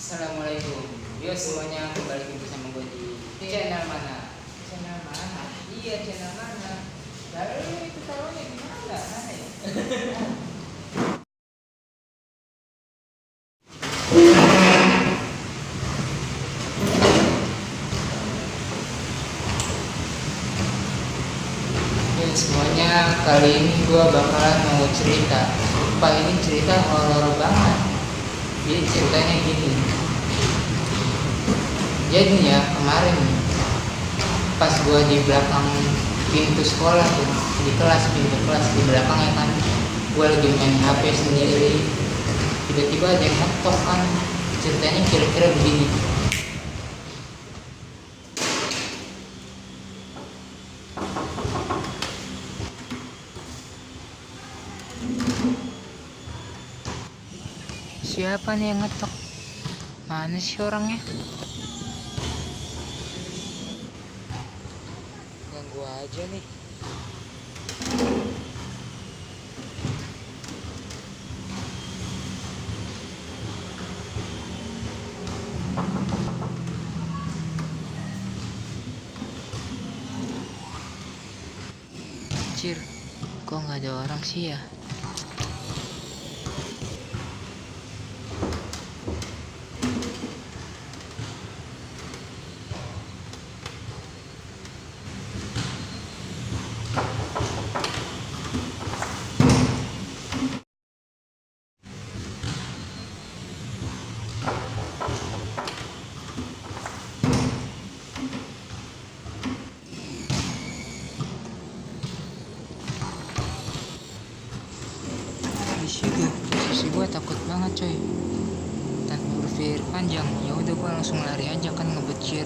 Assalamualaikum. Yo semuanya, kembali lagi bersama gue di channel mana? Channel mana? Iya, channel mana? Lalu itu taruhnya di mana? Mana ya? Yo semuanya, kali ini gue bakalan mau cerita. Pak, ini cerita horor banget. Jadi ceritanya gini. Jadi ya kemarin pas gue di belakang pintu sekolah tuh, di kelas, pintu kelas di belakang ya kan, gue lagi main HP sendiri, tiba-tiba ada yang ngetok kan. Ceritanya kira-kira begini. Siapa nih yang ngetok? Mana sih orangnya? Ganggu aja nih. Anjir, kok nggak ada orang sih ya? Sisi gue takut banget coy. Tanpa berpikir panjang, ya udah gue langsung lari aja kan, ngebecir.